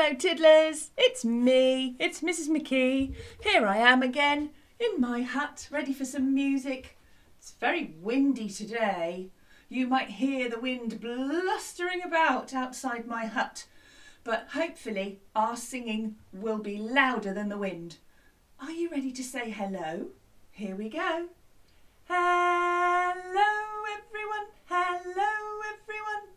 Hello tiddlers, it's me, it's Mrs McKee. Here I am again in my hut, ready for some music. It's very windy today. You might hear the wind blustering about outside my hut, but hopefully our singing will be louder than the wind. Are you ready to say hello? Here we go. Hello everyone, hello everyone,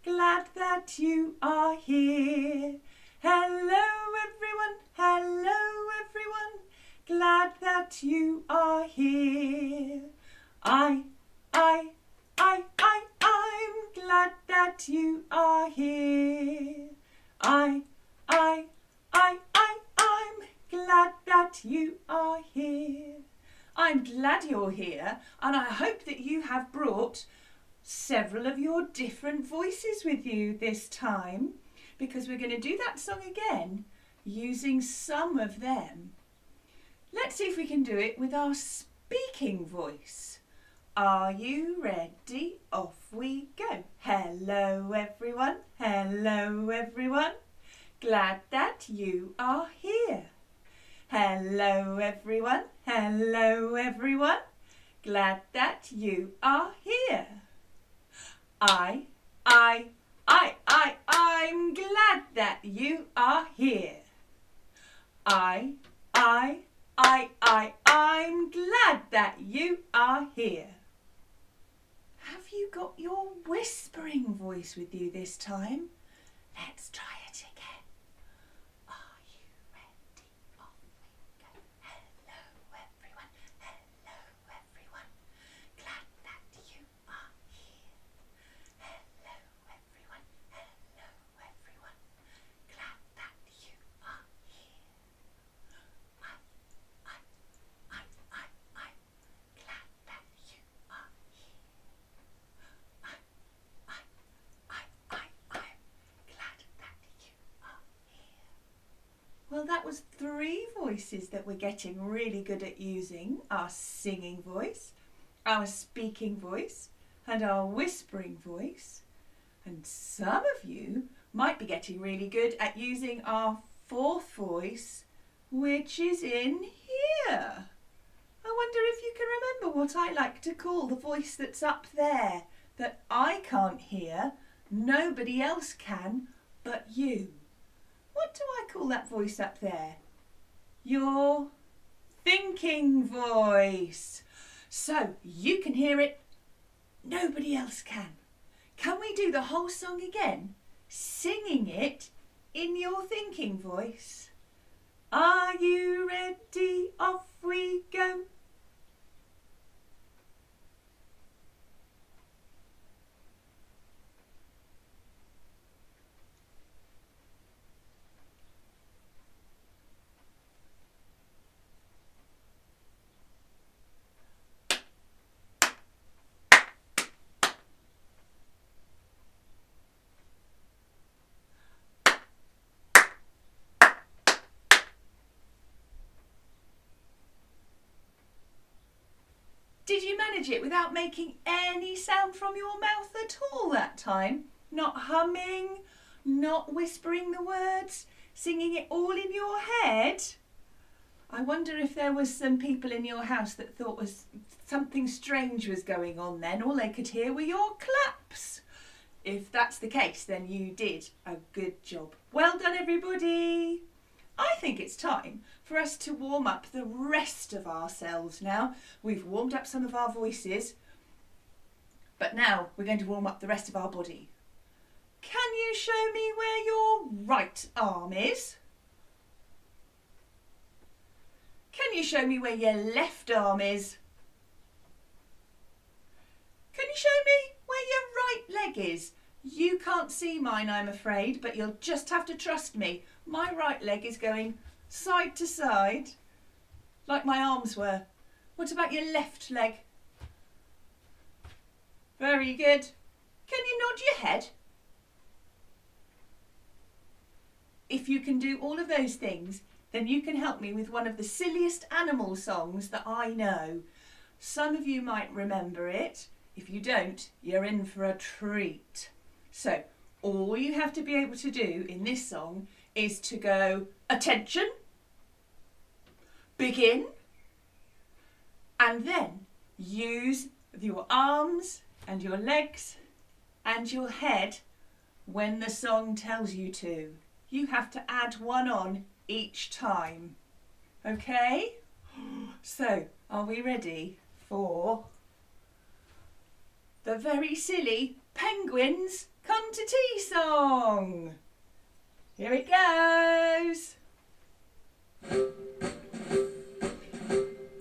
glad that you are here. Hello everyone, hello everyone, glad that you are here. I'm glad that you are here. I'm glad that you are here. I'm glad you're here, and I hope that you have brought several of your different voices with you this time, because we're going to do that song again using some of them. Let's see if we can do it with our speaking voice. Are you ready? Off we go. Hello everyone, hello everyone, glad that you are here. Hello everyone, hello everyone, glad that you are here. I'm glad that you are here. I'm glad that you are here. Have you got your whispering voice with you this time? Let's try it again. Are you ready? Off we go. Hello everyone, hello everyone, glad that you are here. Hello everyone, hello everyone, glad that you are here. I'm glad that you are here. I'm glad that you are here. Well, that was 3 voices that we're getting really good at using. Our singing voice, our speaking voice, and our whispering voice. And some of you might be getting really good at using our 4th voice, which is in here. I wonder if you can remember what I like to call the voice that's up there, that I can't hear, nobody else can but you. What do I call that voice up there? Your thinking voice. So you can hear it, nobody else can. Can we do the whole song again, singing it in your thinking voice? Are you ready? Off we go. Did you manage it without making any sound from your mouth at all that time? Not humming, not whispering the words, singing it all in your head? I wonder if there was some people in your house that thought was something strange was going on then. All they could hear were your claps. If that's the case, then you did a good job. Well done, everybody. I think it's time for us to warm up the rest of ourselves now. We've warmed up some of our voices, but now we're going to warm up the rest of our body. Can you show me where your right arm is? Can you show me where your left arm is? Can you show me where your right leg is? You can't see mine, I'm afraid, but you'll just have to trust me. My right leg is going side to side, like my arms were. What about your left leg? Very good. Can you nod your head? If you can do all of those things, then you can help me with one of the silliest animal songs that I know. Some of you might remember it. If you don't, you're in for a treat. So, all you have to be able to do in this song is to go attention, begin, and then use your arms and your legs and your head when the song tells you to. You have to add one on each time. Okay? So, are we ready for the very silly Penguins Come to Tea song? Here it goes.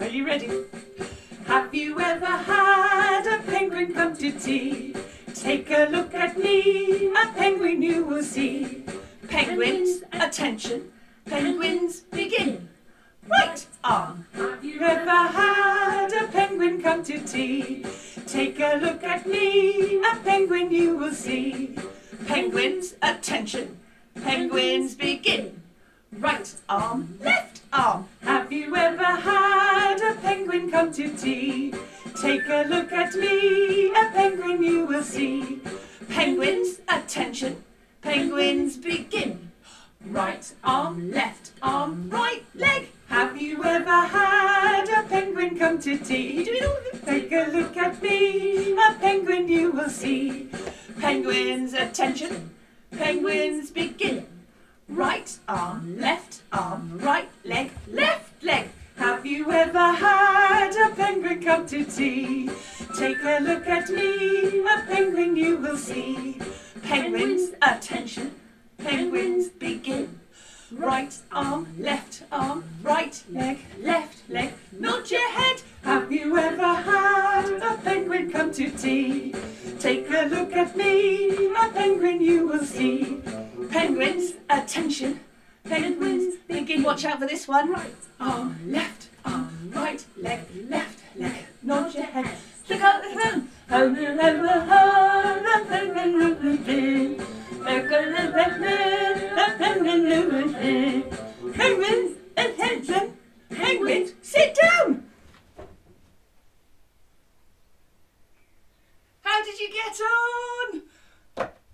Are you ready? Have you ever had a penguin come to tea? Take a look at me, a penguin you will see. Penguins, attention, penguins, begin. Right arm. Have you ever had a penguin come to tea? Take a look at me, a penguin you will see. Penguins, attention, penguins, begin. Right arm, left arm. Have you ever had a penguin come to tea? Take a look at me, a penguin you will see. Penguins, attention, penguins, begin. Right arm, left arm, right leg. Have you ever had a penguin come to tea? Take a look at me, a penguin you will see. Penguins, attention, penguins, begin. Right arm, right leg, left leg. Have you ever had a penguin come to tea? Take a look at me, a penguin you will see. Penguins, attention, penguins, begin. Right arm, right leg, left leg. Nod your head. Have you ever had a penguin come to tea? Take a look at me, a penguin you will see. Penguins, attention, penguins, begin. Watch out for this one. Right arm, right leg, left leg. Nod your head. Look out the phone. Penguins, attention, penguins, sit down. How did you get on?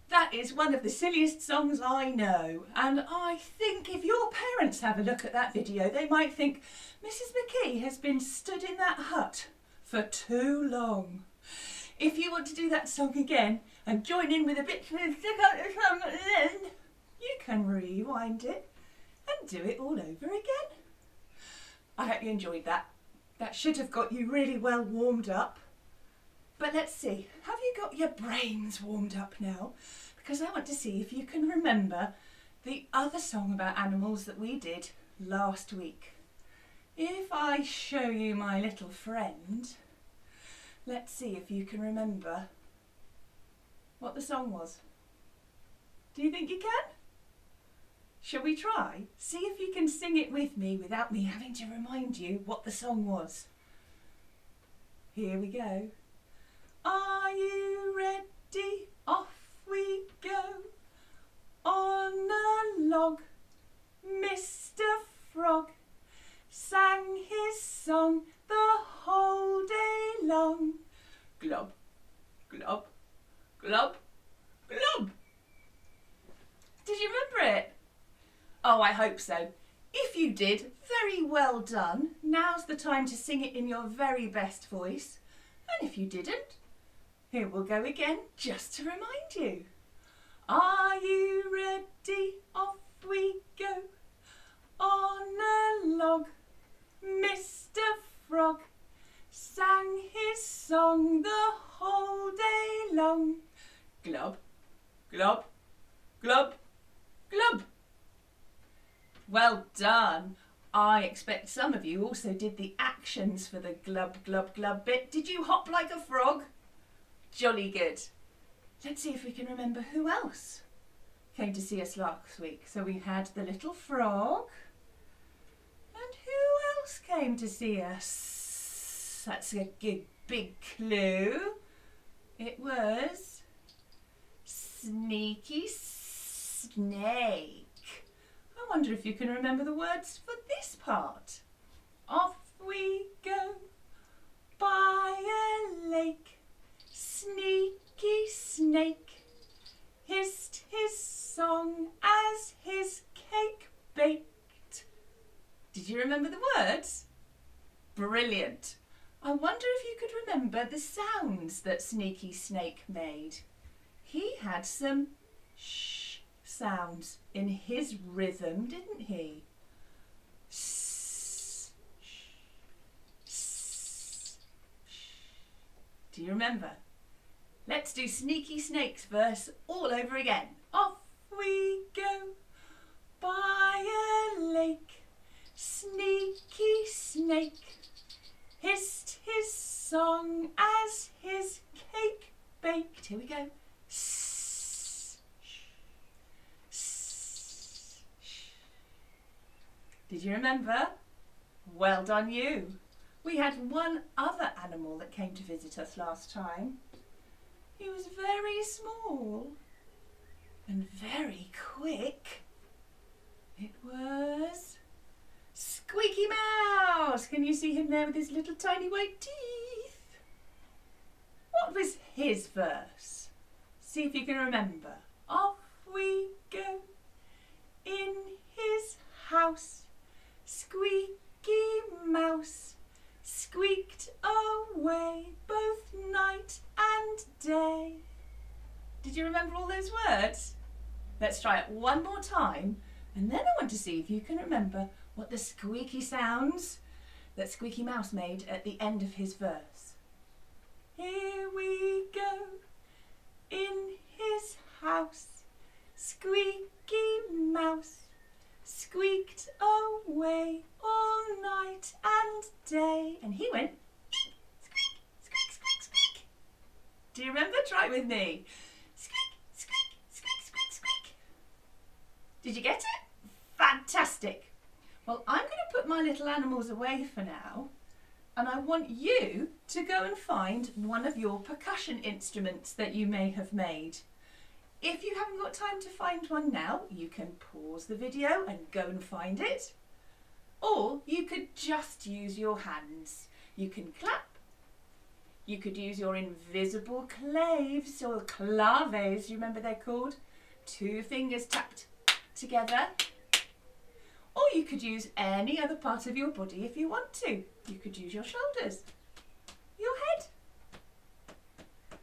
That is one of the silliest songs I know, and I think if your parents have a look at that video, they might think Mrs McKee has been stood in that hut for too long. If you want to do that song again and join in with a bit of stick out the thumb at the end, you can rewind it and do it all over again. I hope you enjoyed that. That should have got you really well warmed up. But let's see, have you got your brains warmed up now? Because I want to see if you can remember the other song about animals that we did last week. If I show you my little friend, let's see if you can remember what the song was. Do you think you can? Shall we try? See if you can sing it with me without me having to remind you what the song was. Here we go. Are you ready? Off we go. On a log, Mr. Frog sang his song the whole day long. Glub, glub, glub, glub. Did you remember it? Oh, I hope so. If you did, very well done. Now's the time to sing it in your very best voice. And if you didn't, here we'll go again, just to remind you. Are you ready? Off we go. On a log, Mr. Frog sang his song the whole day long. Glub, glub, glub, glub. Well done. I expect some of you also did the actions for the glub, glub, glub bit. Did you hop like a frog? Jolly good. Let's see if we can remember who else came to see us last week. So we had the little frog. And who else came to see us? That's a good big clue. It was Sneaky Snake. I wonder if you can remember the words for this part. Off we go by a lake. Sneaky Snake hissed his song as his cake baked. Did you remember the words? Brilliant. I wonder if you could remember the sounds that Sneaky Snake made. He had some sh sounds in his rhythm, didn't he? S, sh, s, sh. Do you remember? Let's do Sneaky Snake's verse all over again. Off we go by a lake. Sneaky Snake hissed his song as his cake baked. Here we go. S, s, sh. Did you remember? Well done you. We had one other animal that came to visit us last time. He was very small and very quick. It was Squeaky Mouse. Can you see him there with his little tiny white teeth? What was his verse? See if you can remember. Off we go in his house. Squeaky Mouse squeaked away both night and day. Did you remember all those words? Let's try it one more time, and then I want to see if you can remember what the squeaky sounds that Squeaky Mouse made at the end of his verse. Here we go in his house. Squeaky Mouse squeaked away all night and day. And he went squeak, squeak, squeak, squeak. Do you remember? Try it with me. Squeak, squeak, squeak, squeak, squeak. Did you get it? Fantastic. Well, I'm going to put my little animals away for now, and I want you to go and find one of your percussion instruments that you may have made. If you haven't got time to find one now, you can pause the video and go and find it. Or you could just use your hands. You can clap. You could use your invisible claves or claves, you remember they're called? 2 fingers tapped together. Or you could use any other part of your body if you want to. You could use your shoulders, your head,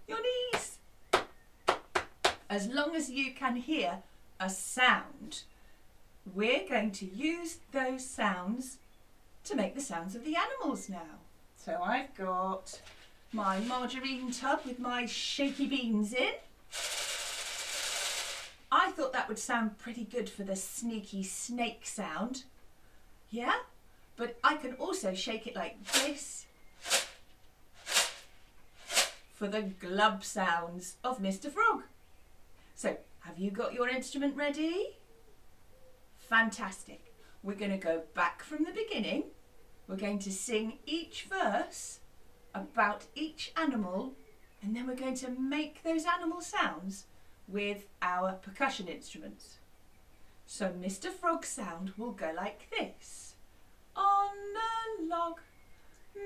your knees. As long as you can hear a sound, we're going to use those sounds to make the sounds of the animals now. So I've got my margarine tub with my shaky beans in. I thought that would sound pretty good for the Sneaky Snake sound. Yeah? But I can also shake it like this for the glub sounds of Mr. Frog. So, have you got your instrument ready? Fantastic. We're going to go back from the beginning. We're going to sing each verse about each animal, and then we're going to make those animal sounds with our percussion instruments. So Mr. Frog's sound will go like this. On a log,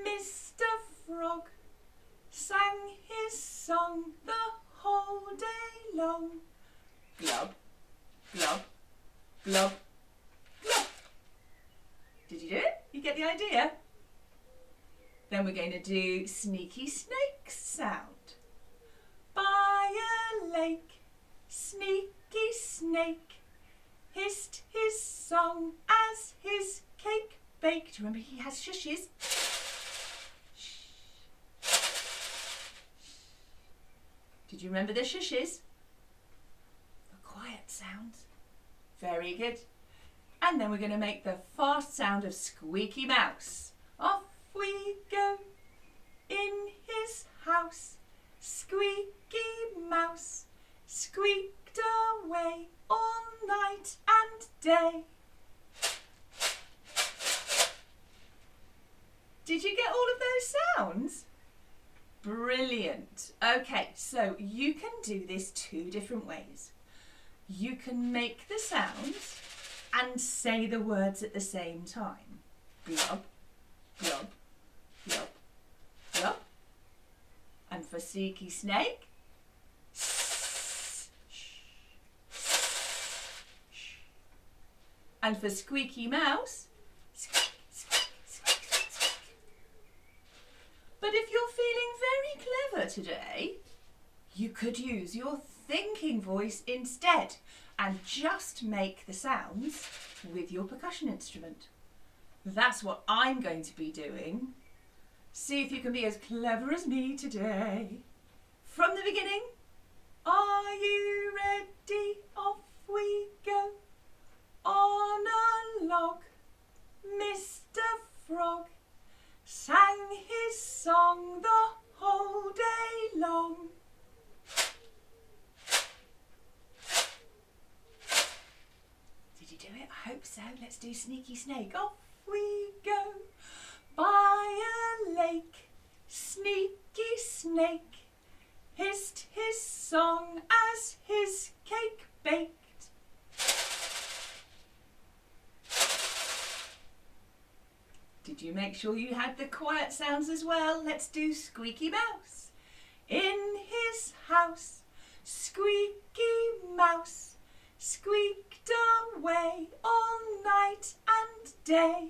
Mr. Frog sang his song the whole day long. Glub, glub, glub, glub. Did you do it? You get the idea? Then we're going to do Sneaky Snake's sound. By a lake, Sneaky Snake hissed his song as his cake baked. Remember, he has shushes. Did you remember the shushes? The quiet sounds. Very good. And then we're going to make the fast sound of Squeaky Mouse. Off we go in his house. Squeaky Mouse squeaked away all night and day. Did you get all of those sounds? Brilliant. Okay, so you can do this 2 different ways. You can make the sounds and say the words at the same time. Glub, glub, glub, glub. And for Sneaky Snake, And for squeaky mouse, squeak, squeak, squeak, squeak, squeak. But if you're feeling very clever today, you could use your thinking voice instead and just make the sounds with your percussion instrument. That's what I'm going to be doing. See if you can be as clever as me today. From the beginning, are you ready? Off we go. On a log, Mr. Frog sang his song the whole day long. Did you do it? I hope so. Let's do Sneaky Snake. Off we go. By a lake, Sneaky Snake hissed his song as his cake baked. Did you make sure you had the quiet sounds as well? Let's do Squeaky Mouse. In his house, Squeaky Mouse squeaked away all night and day.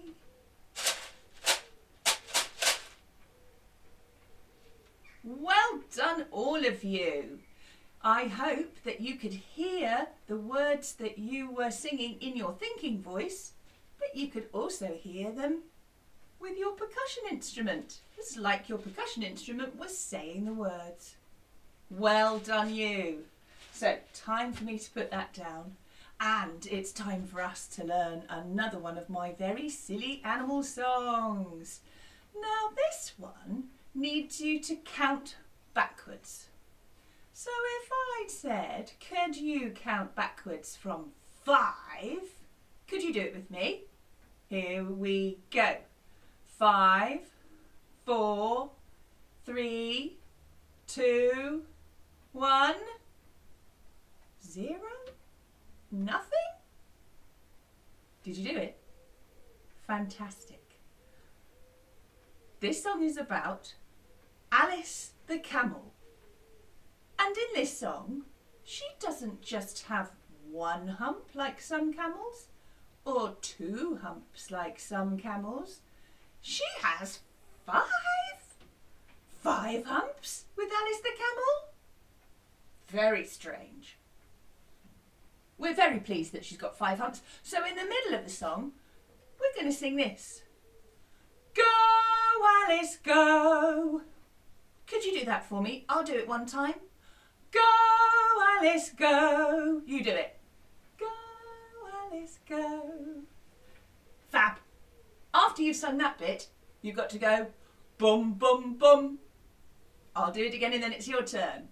Well done, all of you. I hope that you could hear the words that you were singing in your thinking voice, but you could also hear them with your percussion instrument. It's like your percussion instrument was saying the words. Well done, you. So, time for me to put that down. And it's time for us to learn another one of my very silly animal songs. Now, this one needs you to count backwards. So if I'd said, could you count backwards from 5? Could you do it with me? Here we go. 5, 4, 3, 2, 1, 0? Nothing? Did you do it? Fantastic. This song is about Alice the camel. And in this song, she doesn't just have one hump like some camels, or 2 humps like some camels. She has 5. 5 humps with Alice the camel? Very strange. We're very pleased that she's got 5 humps. So in the middle of the song, we're going to sing this. Go, Alice, go. Could you do that for me? I'll do it one time. Go, Alice, go. You do it. Go, Alice, go. Fab. After you've sung that bit, you've got to go bum, bum, bum. I'll do it again and then it's your turn.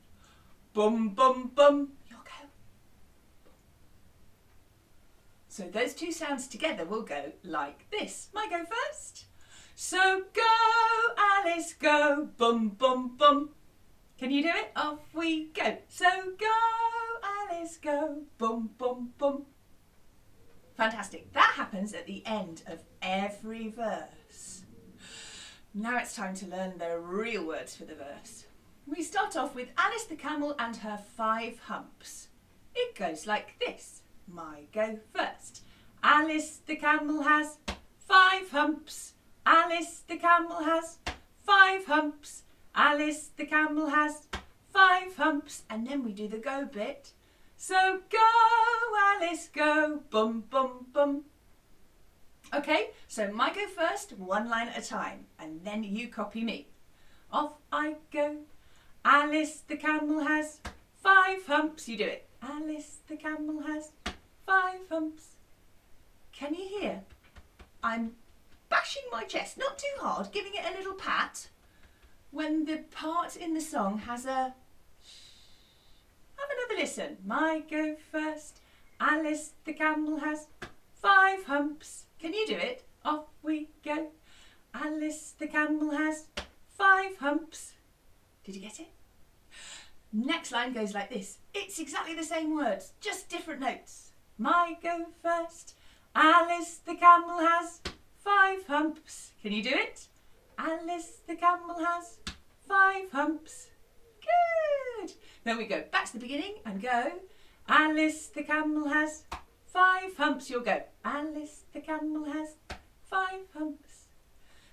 Bum, bum, bum. You'll go. So those 2 sounds together will go like this. Might go first. So go, Alice, go, bum, bum, bum. Can you do it? Off we go. So go, Alice, go, bum, bum, bum. Fantastic. That happens at the end of every verse. Now it's time to learn the real words for the verse. We start off with Alice the camel and her 5 humps. It goes like this. My go first. Alice the camel has 5 humps. Alice the camel has 5 humps. Alice the camel has 5 humps. And then we do the go bit. So go, Alice, go, bum, bum, bum. Okay, so my go first, 1 line at a time, and then you copy me. Off I go. Alice the camel has 5 humps. You do it. Alice the camel has 5 humps. Can you hear? I'm bashing my chest, not too hard, giving it a little pat. When the part in the song has a... Have another listen. My go first. Alice the camel has 5 humps. Can you do it? Off we go. Alice the camel has 5 humps. Did you get it? Next line goes like this. It's exactly the same words, just different notes. My go first. Alice the camel has 5 humps. Can you do it? Alice the camel has 5 humps. Good. Then we go back to the beginning and go. Alice the camel has 5 humps. You'll go, Alice the camel has 5 humps.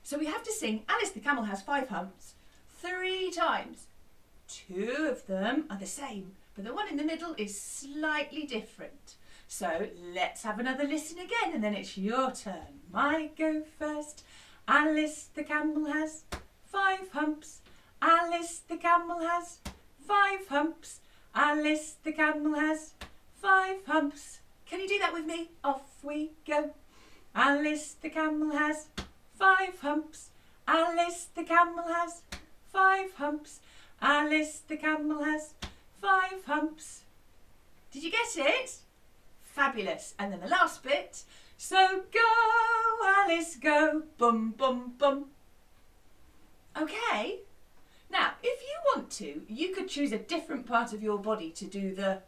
So we have to sing Alice the camel has 5 humps 3 times. 2 of them are the same, but the one in the middle is slightly different. So let's have another listen again, and then it's your turn. I go first. Alice the camel has 5 humps. Alice the camel has 5 humps. Alice the camel has 5 humps. Can you do that with me? Off we go. Alice the camel has 5 humps. Alice the camel has 5 humps. Alice the camel has 5 humps. Did you get it? Fabulous. And then the last bit. So go, Alice, go, bum, bum, bum. Okay. Now, if you want to, you could choose a different part of your body to do the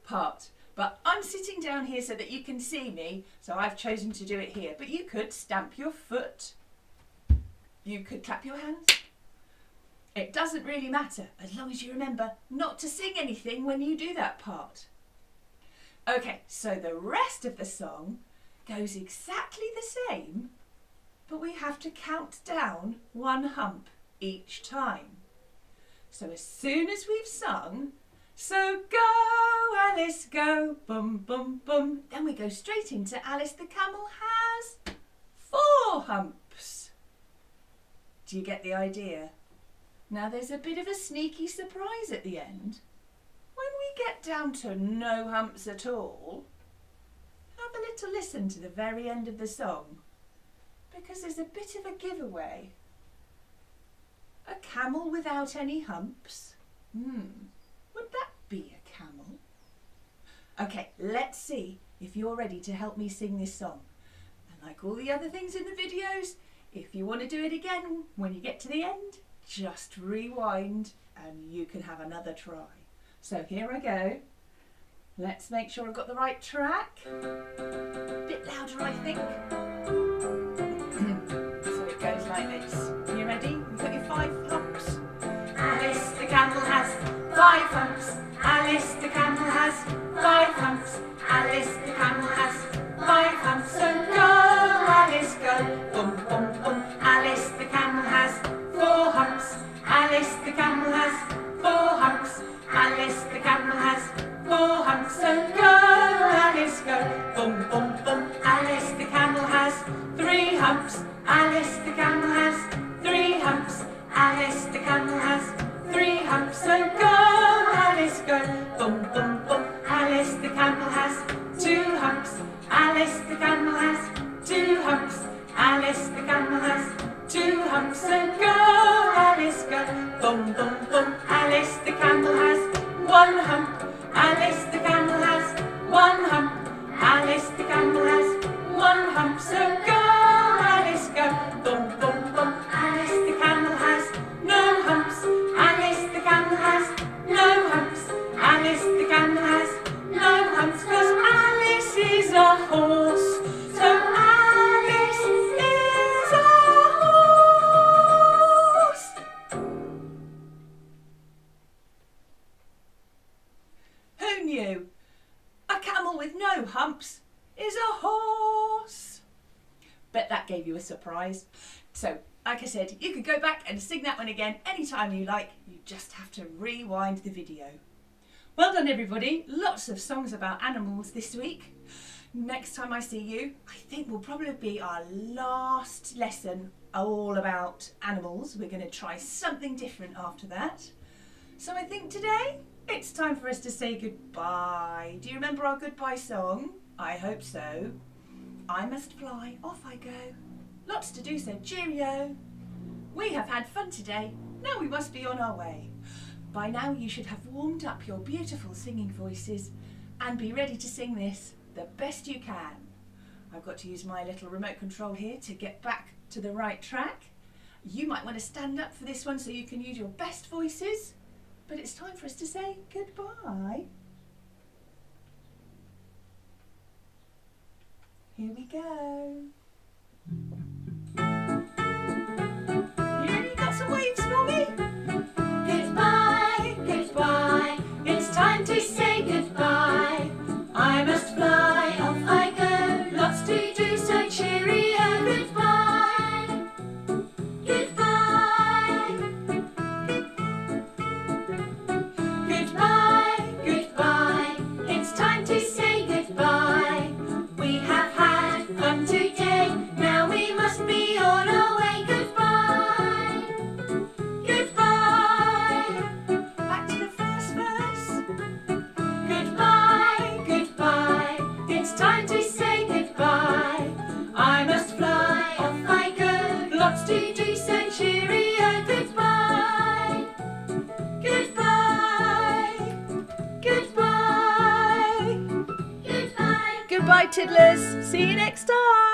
part. But I'm sitting down here so that you can see me, so I've chosen to do it here. But you could stamp your foot. You could clap your hands. It doesn't really matter, as long as you remember not to sing anything when you do that part. Okay, so the rest of the song goes exactly the same, but we have to count down 1 hump each time. So as soon as we've sung, so go, Alice, go, bum, bum, bum, then we go straight into Alice the camel has 4 humps. Do you get the idea? Now there's a bit of a sneaky surprise at the end. When we get down to no humps at all, have a little listen to the very end of the song, because there's a bit of a giveaway. A camel without any humps? Would that be a camel? Okay, let's see if you're ready to help me sing this song. And like all the other things in the videos, if you want to do it again when you get to the end, just rewind and you can have another try. So here I go. Let's make sure I've got the right track. A bit louder, I think. So it goes like this. Are you ready? You've got your 5 humps. Alice the camel has 5 humps. Alice the camel has 5 humps. Alice the camel has 5 humps. So go, Alice, go. Bum, bum, bum. Alice the camel has 4 humps. Alice the camel has 4 humps. Alice the camel has 4 humps. So go, Alice, go. Bum, bum, bum. Alice the camel has 3 humps. Alice the camel has 3 humps. Alice the camel has 3 humps. So go, Alice, go. Bum, bum, bum. Alice the camel has 2 humps. Alice the camel has 2 humps. Alice the camel has 2 humps. So go, Alice, go. Bum, bum, bum. Alice the camel has 1 hump. Alice the camel has 1 hump. Alice the camel has 1 hump. So go, Alice, go. Bum, bum, bum. Alice the camel has no humps. Alice the camel has no humps. Alice the camel has no humps. 'Cause Alice is a horse. So Alice is a horse. Who knew? A camel with no humps is a horse. Bet that gave you a surprise. So, like I said, you could go back and sing that one again anytime you like. You just have to rewind the video. Well done, everybody. Lots of songs about animals this week. Next time I see you, I think will probably be our last lesson all about animals. We're going to try something different after that. So I think today it's time for us to say goodbye. Do you remember our goodbye song? I hope so. I must fly, off I go. Lots to do, so cheerio. We have had fun today. Now we must be on our way. By now you should have warmed up your beautiful singing voices and be ready to sing this the best you can. I've got to use my little remote control here to get back to the right track. You might want to stand up for this one so you can use your best voices. But it's time for us to say goodbye. Here we go. You ready? Got some waves for me? Goodbye, goodbye. It's time to say goodbye. I must fly. 2, say cheerio, goodbye. Goodbye. Goodbye. Goodbye. Goodbye, tiddlers. See you next time.